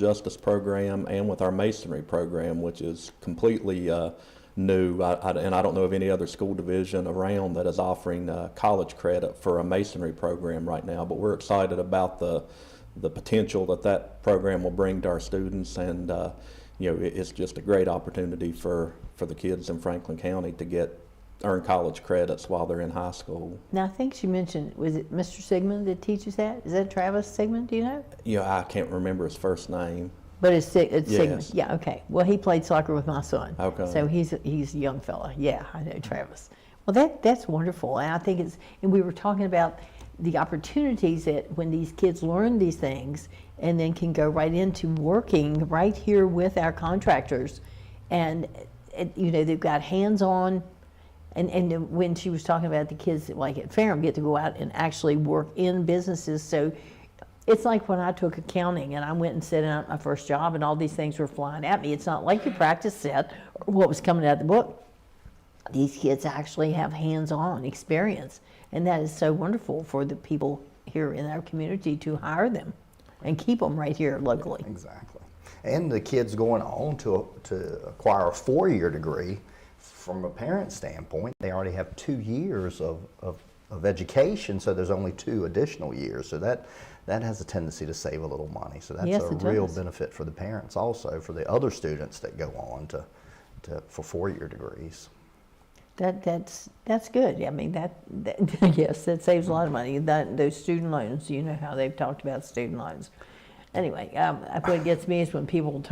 justice program and with our masonry program, which is completely new. And I don't know of any other school division around that is offering college credit for a masonry program right now. But we're excited about the potential that program will bring to our students, and it's just a great opportunity for the kids in Franklin County to earn college credits while they're in high school. Now, I think she mentioned, was it Mr. Sigmund that teaches that? Is that Travis Sigmund, do you know? I can't remember his first name. But it's Sigmund. Yes. Yeah, okay. Well, he played soccer with my son. Okay. So he's a young fella. Yeah, I know Travis. Well, that's wonderful. And I think and we were talking about the opportunities that when these kids learn these things and then can go right into working right here with our contractors. And, they've got hands-on. And when she was talking about the kids, like at Ferrum, get to go out and actually work in businesses. So it's like when I took accounting and I went and set out my first job and all these things were flying at me. It's not like you practice set or what was coming out of the book. These kids actually have hands-on experience. And that is so wonderful for the people here in our community to hire them and keep them right here locally. Exactly. And the kids going on to acquire a 4-year degree, from a parent standpoint, they already have 2 years of education, so there's only 2 additional years. So that has a tendency to save a little money. So that's a real benefit for the parents, also for the other students that go on for 4-year degrees. That's good. I mean, that yes, that saves a lot of money. Those student loans, you know how they've talked about student loans. Anyway, what gets me is when people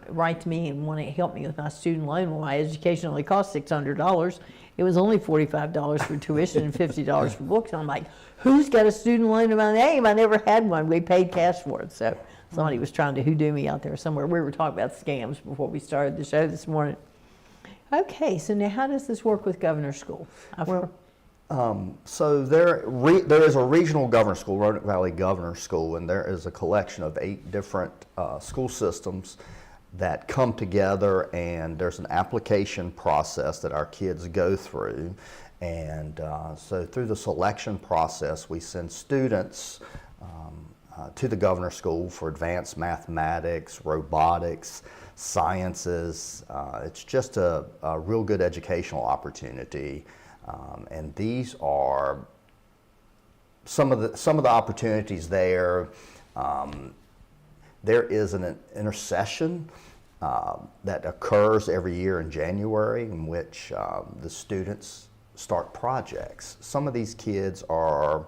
write to me and want to help me with my student loan. Well, my education only cost $600. It was only $45 for tuition and $50 for books. And I'm like, who's got a student loan in my name? I never had one. We paid cash for it. So somebody was trying to hoodoo me out there somewhere. We were talking about scams before we started the show this morning. Okay, so now how does this work with Governor School? So there is a regional governor school, Roanoke Valley Governor School, and there is a collection of 8 different school systems that come together, and there's an application process that our kids go through. And so through the selection process, we send students to the Governor School for advanced mathematics, robotics, sciences. It's just a real good educational opportunity. And these are some of the opportunities there. There is an intercession that occurs every year in January, in which the students start projects. Some of these kids are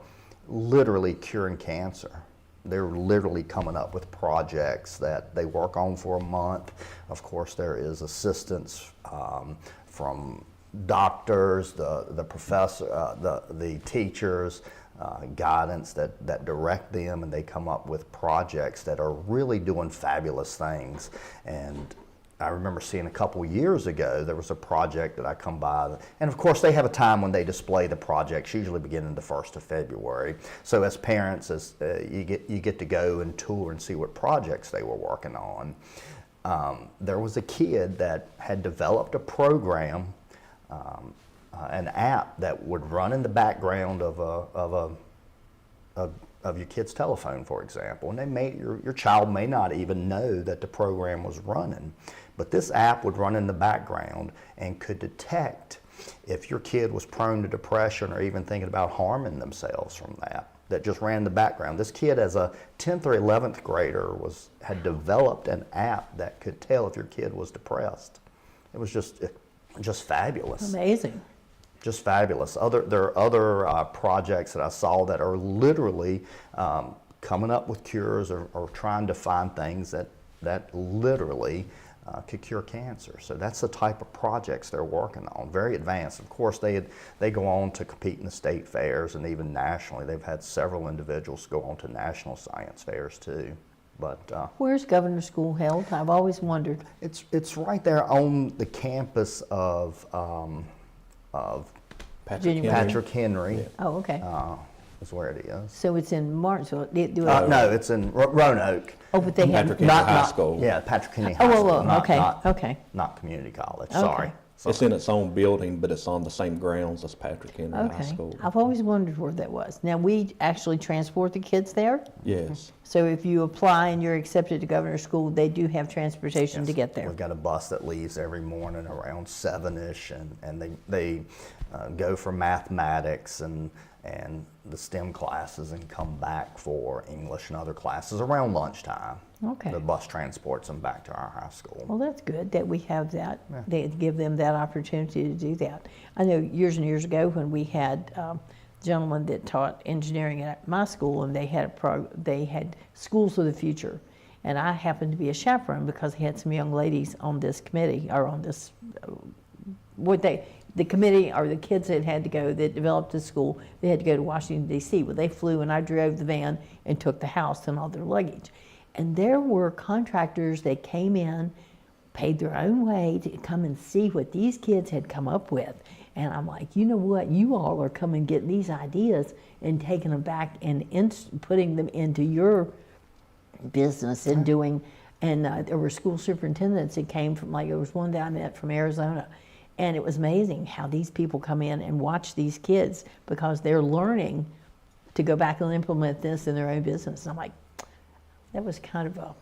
literally curing cancer. They're literally coming up with projects that they work on for a month. Of course, there is assistance from doctors, the professor, the teachers, guidance that direct them, and they come up with projects that are really doing fabulous things. And I remember seeing a couple years ago, there was a project that I come by, and of course they have a time when they display the projects, usually beginning the 1st of February. So as parents, you get to go and tour and see what projects they were working on. There was a kid that had developed a program, an app that would run in the background of your kid's telephone, for example, and your child may not even know that the program was running, but this app would run in the background and could detect if your kid was prone to depression or even thinking about harming themselves from that just ran in the background. This kid, as a 10th or 11th grader, had developed an app that could tell if your kid was depressed. It was just fabulous. Amazing. Just fabulous. There are other projects that I saw that are literally coming up with cures or trying to find things that literally could cure cancer. So that's the type of projects they're working on, very advanced. Of course, they go on to compete in the state fairs and even nationally. They've had several individuals go on to national science fairs too. But where's Governor School held? I've always wondered. It's right there on the campus of Patrick Henry. Yeah. Oh, okay. Is where it is. So it's in Martinsville. No, it's in Roanoke. Oh, but they have Patrick Henry High School. Yeah, Patrick Henry High School. Okay. Not community college. Okay. Sorry. It's in its own building, but it's on the same grounds as Patrick Henry High School. I've always wondered where that was. Now, we actually transport the kids there? Yes. So if you apply and you're accepted to Governor's School, they do have transportation to Yes. get there. We've got a bus that leaves every morning around 7-ish, and they go for mathematics and the STEM classes and come back for English and other classes around lunchtime. Okay. The bus transports them back to our high school. Well, that's good that we have that. They give them that opportunity to do that. I know years and years ago when we had a gentleman that taught engineering at my school, and they had schools of the future, and I happened to be a chaperone because he had some young ladies on this committee, or on this the committee, or the kids that had to go, that developed the school. They had to go to Washington D.C. Well, they flew, and I drove the van and took the house and all their luggage. And there were contractors that came in, paid their own way to come and see what these kids had come up with. And I'm like, you know what? You all are coming getting these ideas and taking them back and putting them into your business and doing. And there were school superintendents that came from, like, there was one that I met from Arizona. And it was amazing how these people come in and watch these kids because they're learning to go back and implement this in their own business. And I'm like, that was kind of a,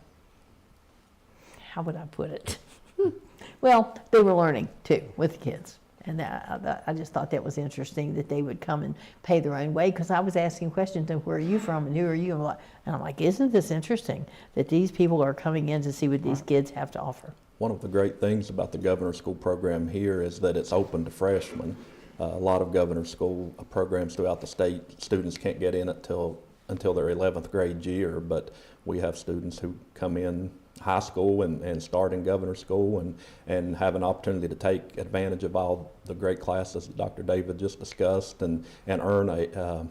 how would I put it? Well, they were learning too with the kids. And I just thought that was interesting that they would come and pay their own way, because I was asking questions, and where are you from and who are you? And I'm like, isn't this interesting that these people are coming in to see what these kids have to offer? One of the great things about the Governor's School program here is that it's open to freshmen. A lot of Governor's School programs throughout the state, students can't get in until their 11th grade year, but we have students who come in high school and start in Governor's School and have an opportunity to take advantage of all the great classes that Dr. David just discussed and earn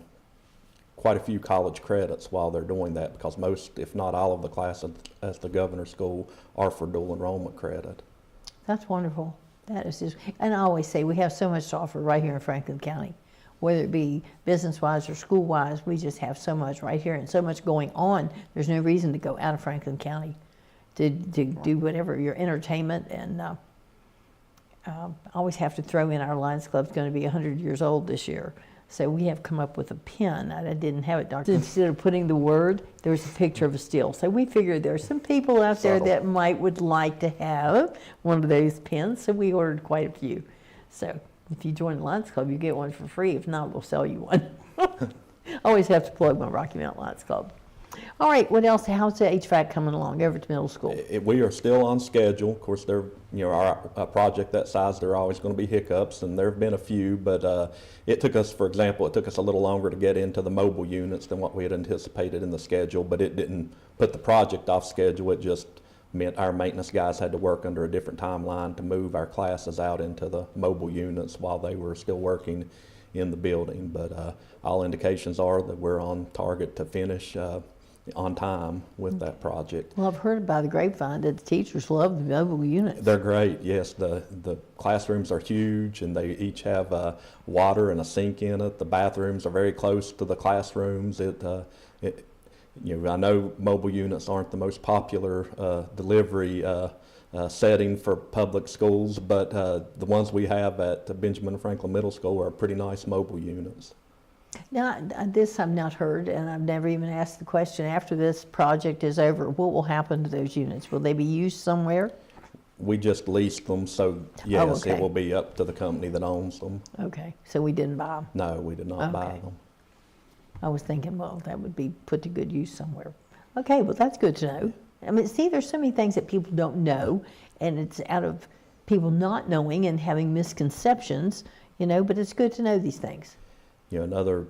quite a few college credits while they're doing that, because most, if not all, of the classes at the Governor's School are for dual enrollment credit. That's wonderful. That is just, and I always say we have so much to offer right here in Franklin County, whether it be business-wise or school-wise. We just have so much right here and so much going on. There's no reason to go out of Franklin County to do whatever, your entertainment. And I always have to throw in our Lions Club's going to be 100 years old this year. So we have come up with a pin. I didn't have it, Doctor. Instead of putting the word, there was a picture of a still. So we figured there are some people out there that would like to have one of those pins. So we ordered quite a few. So if you join the Lions Club, you get one for free. If not, we'll sell you one. Always have to plug my Rocky Mountain Lions Club. All right, what else? How's the HVAC coming along over to middle school? We are still on schedule. Of course, our project that size, there are always going to be hiccups, and there have been a few, but it took us, for example, it took us a little longer to get into the mobile units than what we had anticipated in the schedule, but it didn't put the project off schedule. It just meant our maintenance guys had to work under a different timeline to move our classes out into the mobile units while they were still working in the building. But all indications are that we're on target to finish on time with that project. Well, I've heard by the grapevine that the teachers love the mobile units. They're great, yes. The classrooms are huge, and they each have water and a sink in it. The bathrooms are very close to the classrooms. I know mobile units aren't the most popular delivery setting for public schools, but the ones we have at Benjamin Franklin Middle School are pretty nice mobile units. Now, this I've not heard, and I've never even asked the question. After this project is over, what will happen to those units? Will they be used somewhere? We just leased them, so yes, okay. It will be up to the company that owns them. Okay, so we didn't buy them. No, we did not buy Okay. them. I was thinking, well, that would be put to good use somewhere. Okay, well, that's good to know. I mean, see, there's so many things that people don't know, and it's out of people not knowing and having misconceptions, but it's good to know these things. Another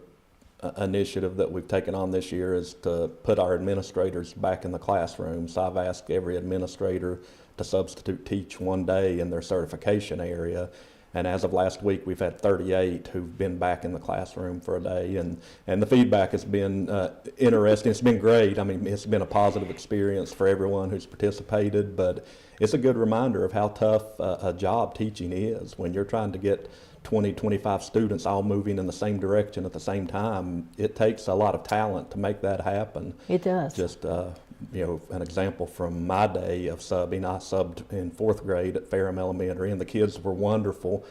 initiative that we've taken on this year is to put our administrators back in the classroom. So I've asked every administrator to substitute teach one day in their certification area. And as of last week, we've had 38 who've been back in the classroom for a day. And the feedback has been interesting. It's been great. I mean, it's been a positive experience for everyone who's participated, but it's a good reminder of how tough a job teaching is when you're trying to get 20, 25 students all moving in the same direction at the same time. It takes a lot of talent to make that happen. It does. Just, an example from my day of subbing, I subbed in 4th grade at Ferrum Elementary, and the kids were wonderful,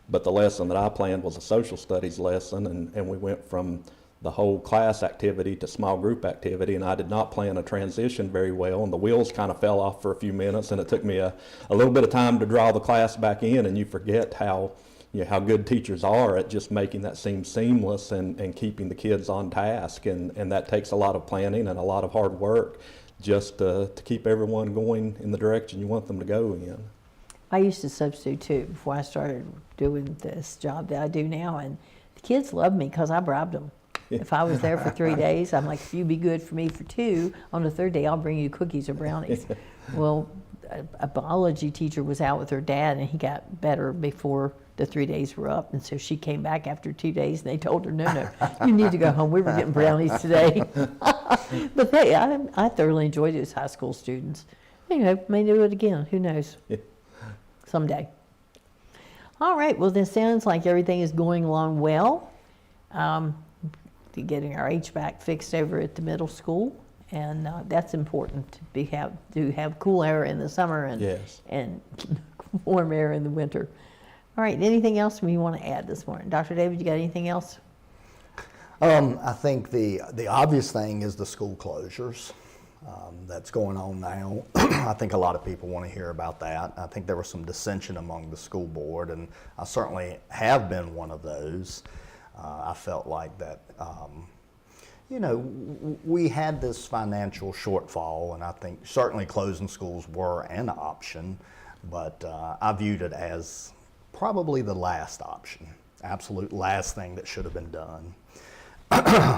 but the lesson that I planned was a social studies lesson, and we went from the whole class activity to small group activity, and I did not plan a transition very well, and the wheels kind of fell off for a few minutes, and it took me a little bit of time to draw the class back in, and you forget how how good teachers are at just making that seem seamless and keeping the kids on task, and that takes a lot of planning and a lot of hard work just to keep everyone going in the direction you want them to go in. I used to substitute too before I started doing this job that I do now, and the kids loved me because I bribed them. If I was there for 3 days, I'm like, if you be good for me for 2, on the 3rd day I'll bring you cookies or brownies. Well, a biology teacher was out with her dad, and he got better before the 3 days were up, and so she came back after 2 days, and they told her, no, you need to go home. We were getting brownies today. But hey, I thoroughly enjoyed those high school students. May do it again. Who knows? Someday. All right. Well, this sounds like everything is going along well. Getting our HVAC fixed over at the middle school, and that's important to have cool air in the summer and Yes. and warm air in the winter. All right. Anything else we want to add this morning, Dr. David? You got anything else? I think the obvious thing is the school closures that's going on now. I think a lot of people want to hear about that. I think there was some dissension among the school board, and I certainly have been one of those. I felt like that, we had this financial shortfall, and I think certainly closing schools were an option, but I viewed it as probably the last option, absolute last thing that should have been done.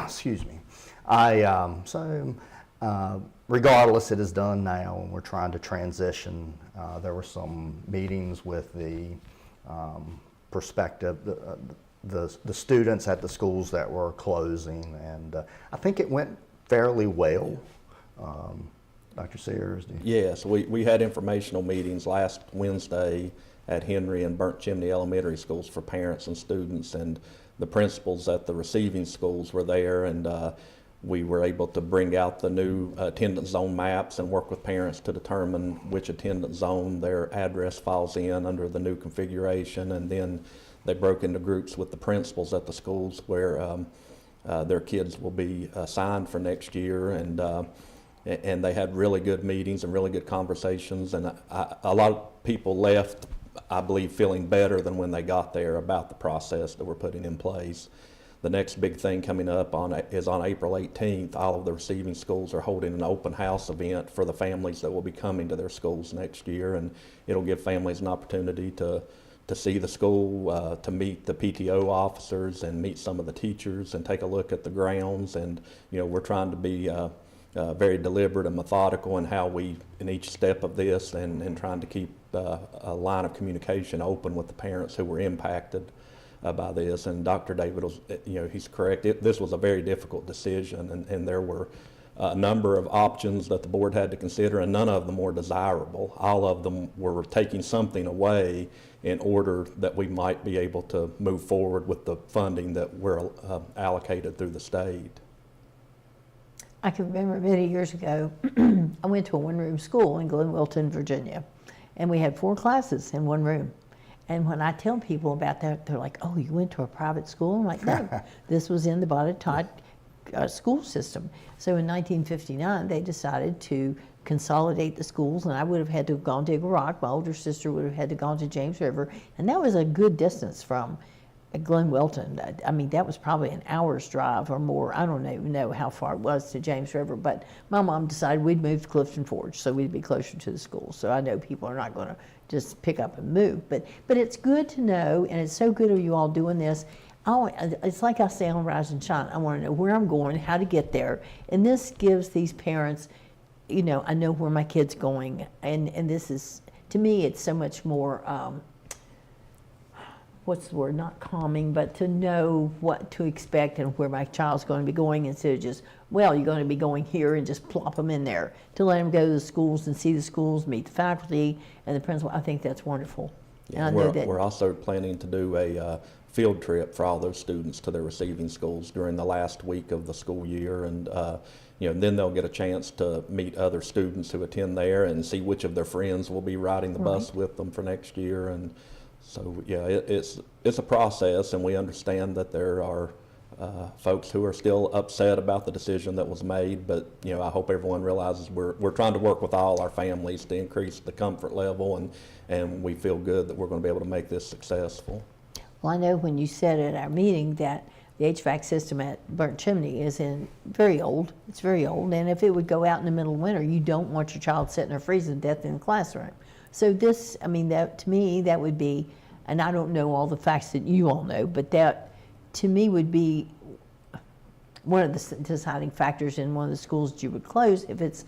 Excuse me. Regardless, it is done now, and we're trying to transition. There were some meetings with the prospective, the students at the schools that were closing, and I think it went fairly well. Dr. Sears? Yes, we had informational meetings last Wednesday at Henry and Burnt Chimney Elementary Schools for parents and students, and the principals at the receiving schools were there, and we were able to bring out the new attendance zone maps and work with parents to determine which attendance zone their address falls in under the new configuration, and then they broke into groups with the principals at the schools where their kids will be assigned for next year, and they had really good meetings and really good conversations, and a lot of people left, I believe, feeling better than when they got there about the process that we're putting in place. The next big thing coming up is on April 18th. All of the receiving schools are holding an open house event for the families that will be coming to their schools next year, and it'll give families an opportunity to see the school, to meet the PTO officers and meet some of the teachers and take a look at the grounds. And we're trying to be very deliberate and methodical in each step of this, and trying to keep a line of communication open with the parents who were impacted by this. And Dr. David was, he's correct. This was a very difficult decision, and there were a number of options that the board had to consider, and none of them were desirable. All of them were taking something away in order that we might be able to move forward with the funding that we're allocated through the state. I can remember many years ago, I went to a one-room school in Glen Wilton, Virginia, and we had 4 classes in one room. And when I tell people about that, they're like, "Oh, you went to a private school?" I'm like, "No, this was in the Botetourt school system." So in 1959, they decided to consolidate the schools, and I would have had to have gone to Eagle Rock. My older sister would have had to gone to James River, and that was a good distance from Glen Wilton. I mean, that was probably an hour's drive or more. I don't even know how far it was to James River, but my mom decided we'd move to Clifton Forge so we'd be closer to the school. So I know people are not going to just pick up and move, but it's good to know, and it's so good of you all doing this. It's like I say on Rise and Shine. I want to know where I'm going, how to get there, and this gives these parents, I know where my kid's going, and this is, to me, it's so much more, what's the word, not calming, but to know what to expect and where my child's going to be going, instead of just, well, you're going to be going here, and just plop them in there. To let them go to the schools and see the schools, meet the faculty and the principal, I think that's wonderful. Yeah, and we're also planning to do a field trip for all those students to their receiving schools during the last week of the school year, and then they'll get a chance to meet other students who attend there and see which of their friends will be riding the bus with them for next year. And so, yeah, it's a process, and we understand that there are folks who are still upset about the decision that was made, but I hope everyone realizes we're trying to work with all our families to increase the comfort level, and we feel good that we're going to be able to make this successful. Well, I know when you said at our meeting that the HVAC system at Burnt Chimney is very old. It's very old, and if it would go out in the middle of winter, you don't want your child sitting there freezing to death in the classroom. So this, I mean, that to me, that would be, and I don't know all the facts that you all know, but that to me would be one of the deciding factors in one of the schools that you would close if it's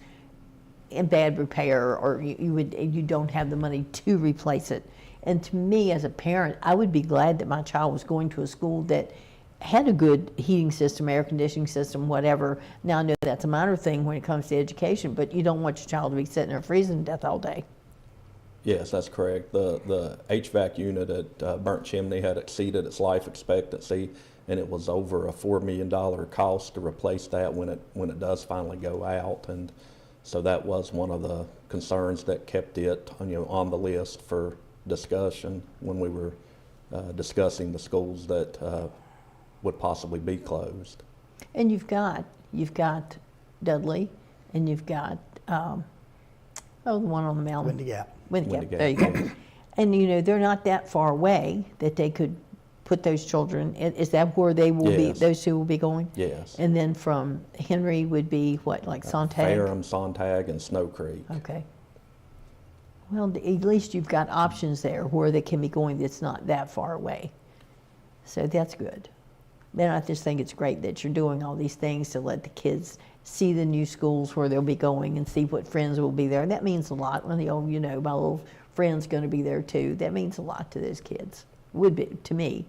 in bad repair or you don't have the money to replace it. And to me as a parent, I would be glad that my child was going to a school that had a good heating system, air conditioning system, whatever. Now I know that's a minor thing when it comes to education, but you don't want your child to be sitting there freezing to death all day. Yes, that's correct. The HVAC unit at Burnt Chimney had exceeded its life expectancy, and it was over a $4 million cost to replace that when it does finally go out. And so that was one of the concerns that kept it on the list for discussion when we were discussing the schools that would possibly be closed. And you've got Dudley, and you've got the one on the mountain. Windy Gap. Windy Gap. Windy There you Gap. go. And they're not that far away that they could put those children. Is that where they will be? Yes. Those two will be going. Yes. And then from Henry would be what, like Sontag? Ferrum, Sontag, and Snow Creek. Okay. Well, at least you've got options there where they can be going that's not that far away. So that's good. And I just think it's great that you're doing all these things to let the kids see the new schools where they'll be going and see what friends will be there. That means a lot when my little friend's going to be there too. That means a lot to those kids. Would be to me.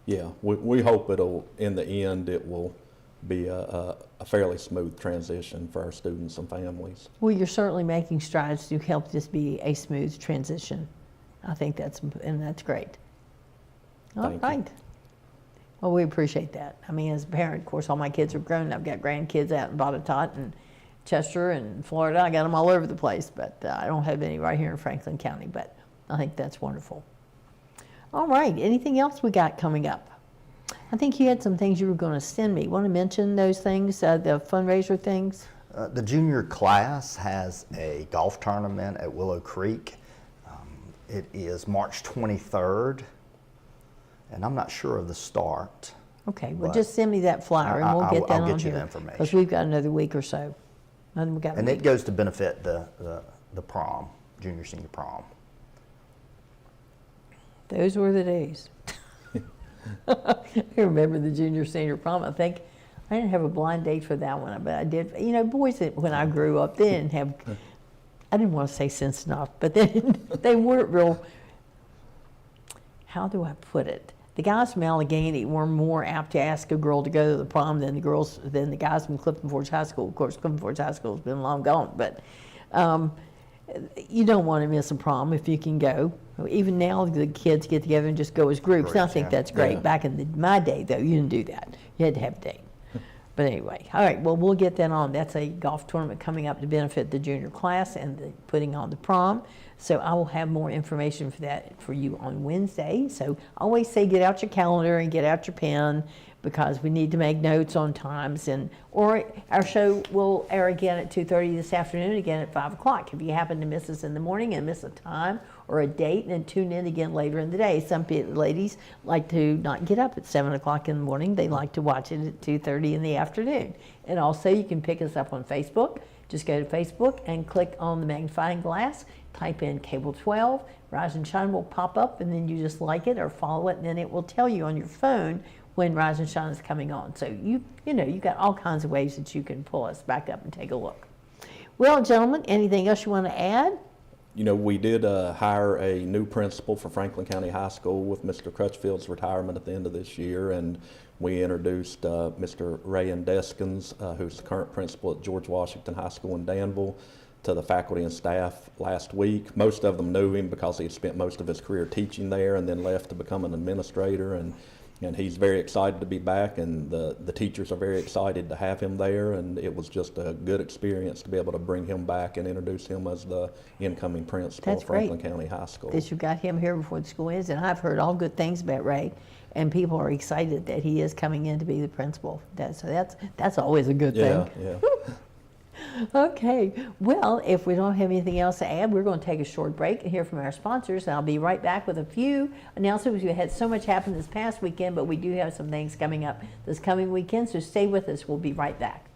Yeah, we hope in the end, it will be a fairly smooth transition for our students and families. Well, you're certainly making strides to help this be a smooth transition. I think that's great. All Thank you. right. Well, we appreciate that. I mean, as a parent, of course, all my kids are grown. I've got grandkids out in Botetourt and Chester and Florida. I got them all over the place, but I don't have any right here in Franklin County, but I think that's wonderful. All right, anything else we got coming up? I think you had some things you were going to send me. Want to mention those things, the fundraiser things? The junior class has a golf tournament at Willow Creek. It is March 23rd, and I'm not sure of the start. Okay, well, But just send me that flyer and we'll get that I'll on get you here. the information. Because we've got another week or so. And we got a And week. it goes to benefit the prom, junior senior prom. Those were the days. I remember the junior senior prom. I think I didn't have a blind date for that one, but I did. Boys that when I grew up, they didn't have, I didn't want to say sense enough, but they weren't real, how do I put it? The guys from Allegheny were more apt to ask a girl to go to the prom than the guys from Clifton Forge High School. Of course, Clifton Forge High School has been long gone, but you don't want to miss a prom if you can go. Even now, the kids get together and just go as groups. And I Groups, think yeah. that's great. Yeah. Back in my day, though, you didn't do that. You had to have a date. But anyway, all right, well, we'll get that on. That's a golf tournament coming up to benefit the junior class and putting on the prom. So I will have more information for that for you on Wednesday. So I always say get out your calendar and get out your pen because we need to make notes on times. Or our show will air again at 2:30 this afternoon, again at 5 o'clock. If you happen to miss us in the morning and miss a time or a date, then tune in again later in the day. Some ladies like to not get up at 7 o'clock in the morning. They like to watch it at 2:30 in the afternoon. And also you can pick us up on Facebook. Just go to Facebook and click on the magnifying glass, type in Cable 12, Rise and Shine will pop up, and then you just like it or follow it, and then it will tell you on your phone when Rise and Shine is coming on. So you got all kinds of ways that you can pull us back up and take a look. Well, gentlemen, anything else you want to add? We did hire a new principal for Franklin County High School with Mr. Crutchfield's retirement at the end of this year, and we introduced Mr. Rayan Deskins, who's the current principal at George Washington High School in Danville, to the faculty and staff last week. Most of them knew him because he had spent most of his career teaching there and then left to become an administrator, and And he's very excited to be back, and the teachers are very excited to have him there, and it was just a good experience to be able to bring him back and introduce him as the incoming principal That's of Franklin great. County High School. That you got him here before the school ends, and I've heard all good things about Ray, and people are excited that he is coming in to be the principal. That's always a good Yeah, thing. yeah. Okay, well, if we don't have anything else to add, we're going to take a short break and hear from our sponsors. And I'll be right back with a few announcements. We had so much happen this past weekend, but we do have some things coming up this coming weekend, so stay with us. We'll be right back.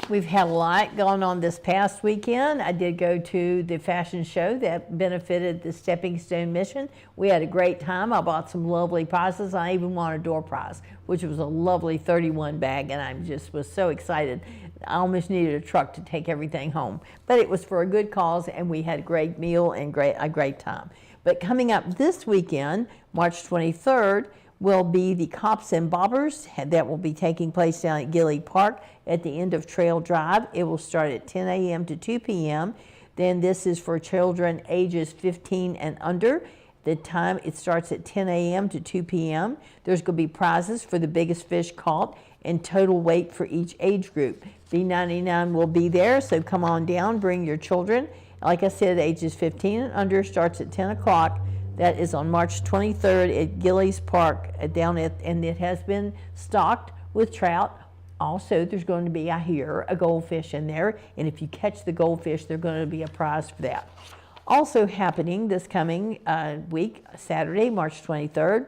We've had a lot going on this past weekend. I did go to the fashion show that benefited the Stepping Stone Mission. We had a great time. I bought some lovely prizes. I even won a door prize, which was a lovely 31 bag, and I just was so excited. I almost needed a truck to take everything home. But it was for a good cause, and we had a great meal and a great time. But coming up this weekend, March 23rd, will be the Cops and Bobbers that will be taking place down at Gilley Park at the end of Trail Drive. It will start at 10 a.m. to 2 p.m. Then this is for children ages 15 and under. The time, it starts at 10 a.m. to 2 p.m. There's going to be prizes for the biggest fish caught and total weight for each age group. B99 will be there, so come on down, bring your children. Like I said, ages 15 and under, starts at 10 o'clock. That is on March 23rd at Gilley's Park and it has been stocked with trout. Also, there's going to be, I hear, a goldfish in there, and if you catch the goldfish, there's going to be a prize for that. Also happening this coming week, Saturday, March 23rd,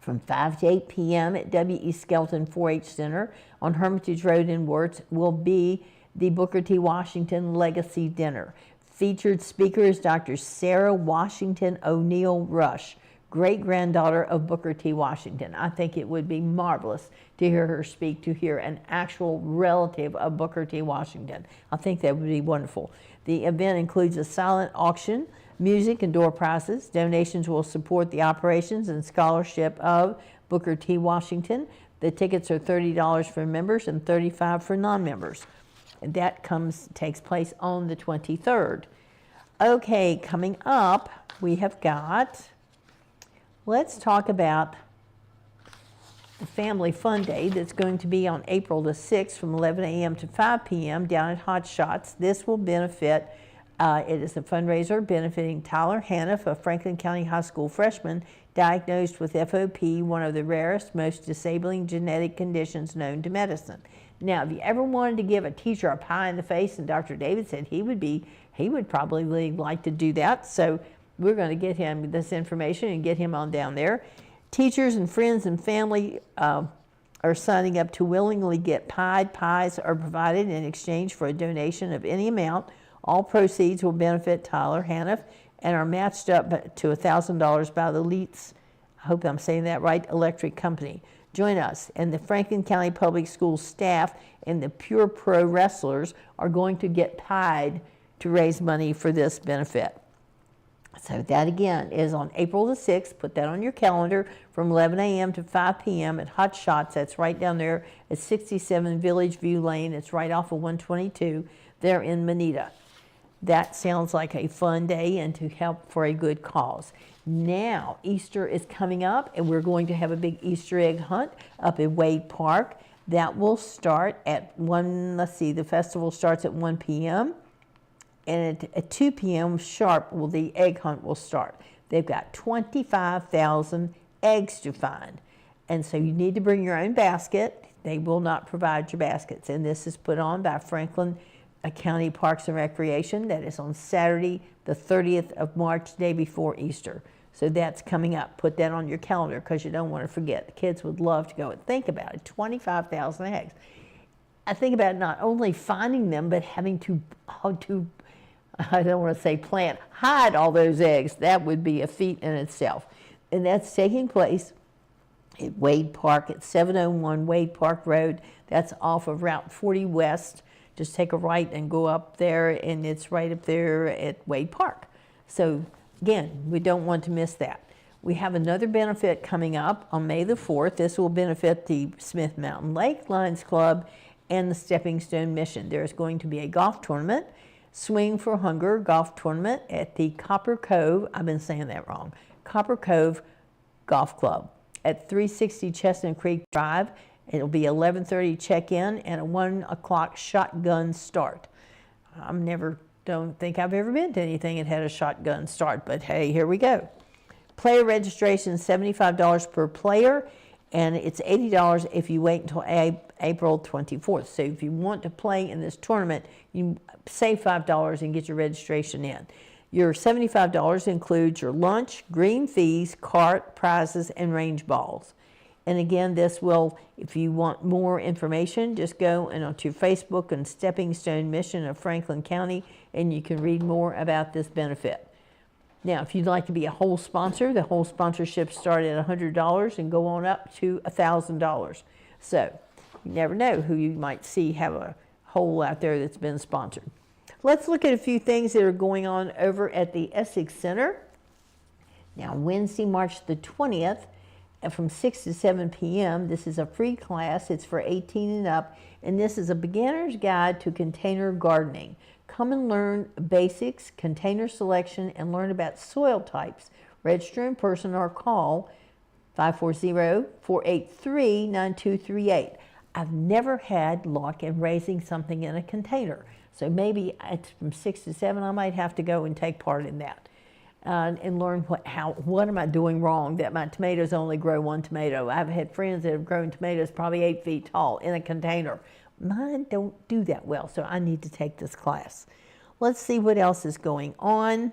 from 5 to 8 p.m. at W.E. Skelton 4-H Center on Hermitage Road in Wirtz will be the Booker T. Washington Legacy Dinner. Featured speaker is Dr. Sarah Washington O'Neill Rush, great-granddaughter of Booker T. Washington. I think it would be marvelous to hear her speak, to hear an actual relative of Booker T. Washington. I think that would be wonderful. The event includes a silent auction, music, and door prizes. Donations will support the operations and scholarship of Booker T. Washington. The tickets are $30 for members and $35 for non-members. And that takes place on the 23rd. Okay, coming up, we have got, let's talk about the Family Fun Day that's going to be on April the 6th from 11 a.m. to 5 p.m. down at Hot Shots. This will benefit, it is a fundraiser benefiting Tyler Haniff, a Franklin County High School freshman diagnosed with FOP, one of the rarest, most disabling genetic conditions known to medicine. Now, if you ever wanted to give a teacher a pie in the face, and Dr. David said he would probably like to do that, so we're going to get him this information and get him on down there. Teachers and friends and family are signing up to willingly get pied. Pies are provided in exchange for a donation of any amount. All proceeds will benefit Tyler Haniff and are matched up to $1,000 by the Leeds, I hope I'm saying that right, Electric Company. Join us, and the Franklin County Public Schools staff and the Pure Pro wrestlers are going to get pied to raise money for this benefit. So that again is on April the 6th. Put that on your calendar from 11 a.m. to 5 p.m. at Hot Shots. That's right down there at 67 Village View Lane. It's right off of 122 there in Moneta. That sounds like a fun day and to help for a good cause. Now, Easter is coming up, and we're going to have a big Easter egg hunt up at Wade Park. That will start at the festival starts at 1 p.m. and at 2 p.m. sharp, the egg hunt will start. They've got 25,000 eggs to find, and so you need to bring your own basket. They will not provide your baskets, and this is put on by Franklin County Parks and Recreation. That is on Saturday, the 30th of March, day before Easter. So that's coming up. Put that on your calendar because you don't want to forget. The kids would love to go. And think about it, 25,000 eggs. I think about not only finding them, but having to, I don't want to say hide all those eggs. That would be a feat in itself. And that's taking place at Wade Park at 701 Wade Park Road. That's off of Route 40 West. Just take a right and go up there, and it's right up there at Wade Park. So again, we don't want to miss that. We have another benefit coming up on May the 4th. This will benefit the Smith Mountain Lake Lions Club and the Stepping Stone Mission. There's going to be a golf tournament, Swing for Hunger golf tournament at the Copper Cove, I've been saying that wrong, Copper Cove Golf Club at 360 Chestnut Creek Drive. It'll be 11:30 check-in and a 1 o'clock shotgun start. Don't think I've ever been to anything that had a shotgun start, but hey, here we go. Player registration is $75 per player, and it's $80 if you wait until April 24th. So if you want to play in this tournament, you save $5 and get your registration in. Your $75 includes your lunch, green fees, cart, prizes, and range balls. And again, this will, if you want more information, just go and onto Facebook and Stepping Stone Mission of Franklin County, and you can read more about this benefit. Now, if you'd like to be a whole sponsor, the whole sponsorship start at $100 and go on up to $1,000. So you never know who you might see have a hole out there that's been sponsored. Let's look at a few things that are going on over at the Essex Center. Now, Wednesday, March the 20th, from 6 to 7 p.m., this is a free class. It's for 18 and up, and this is a beginner's guide to container gardening. Come and learn basics, container selection, and learn about soil types. Register in person or call 540-483-9238. I've never had luck in raising something in a container, so maybe it's from 6 to 7. I might have to go and take part in that and learn what am I doing wrong that my tomatoes only grow one tomato. I've had friends that have grown tomatoes probably 8 feet tall in a container. Mine don't do that well, so I need to take this class. Let's see what else is going on.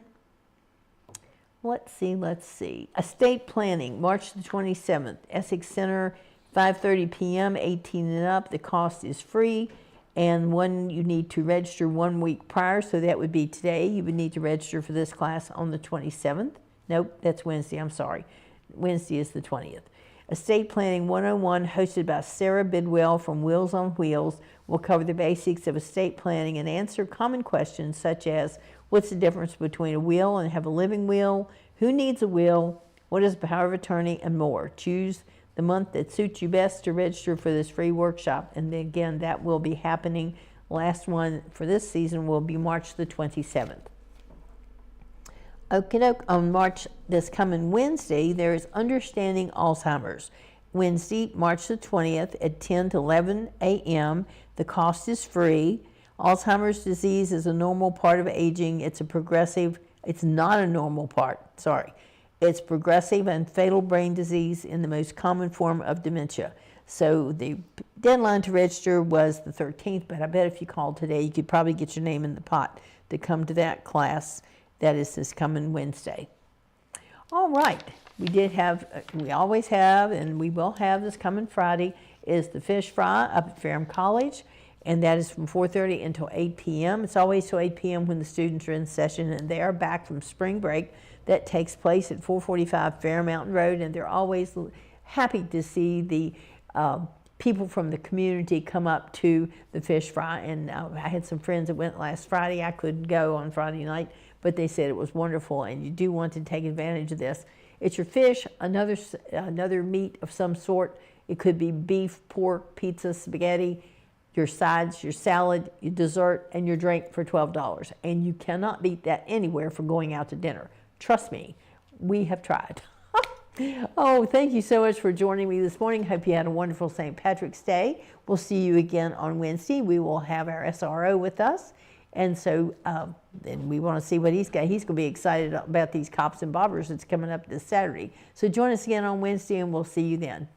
Let's see. Estate planning, March the 27th, Essex Center, 5:30 p.m., 18 and up. The cost is free, and you need to register 1 week prior, so that would be today. You would need to register for this class on the 27th. Nope, that's Wednesday, I'm sorry. Wednesday is the 20th. Estate Planning 101, hosted by Sarah Bidwell from Wheels on Wheels, will cover the basics of estate planning and answer common questions such as, what's the difference between a will and have a living will? Who needs a will? What is the power of attorney? And more. Choose the month that suits you best to register for this free workshop. And then again, that will be happening. Last one for this season will be March the 27th. Okie doke, on this coming Wednesday, there is Understanding Alzheimer's. Wednesday, March the 20th at 10 to 11 a.m. The cost is free. Alzheimer's disease is a normal part of aging. It's not a normal part, sorry. It's progressive and fatal brain disease in the most common form of dementia. So the deadline to register was the 13th, but I bet if you called today, you could probably get your name in the pot to come to that class. That is this coming Wednesday. All right, we always have, and we will have this coming Friday, is the fish fry up at Ferrum College, and that is from 4:30 until 8 p.m. It's always till 8 p.m. when the students are in session, and they are back from spring break. That takes place at 445 Fair Mountain Road, and they're always happy to see the people from the community come up to the fish fry. And I had some friends that went last Friday. I couldn't go on Friday night, but they said it was wonderful, and you do want to take advantage of this. It's your fish, another meat of some sort. It could be beef, pork, pizza, spaghetti, your sides, your salad, your dessert, and your drink for $12. And you cannot beat that anywhere for going out to dinner. Trust me, we have tried. Oh, thank you so much for joining me this morning. Hope you had a wonderful St. Patrick's Day. We'll see you again on Wednesday. We will have our SRO with us. And so then we want to see what he's got. He's going to be excited about these cops and bobbers that's coming up this Saturday. So join us again on Wednesday, and we'll see you then.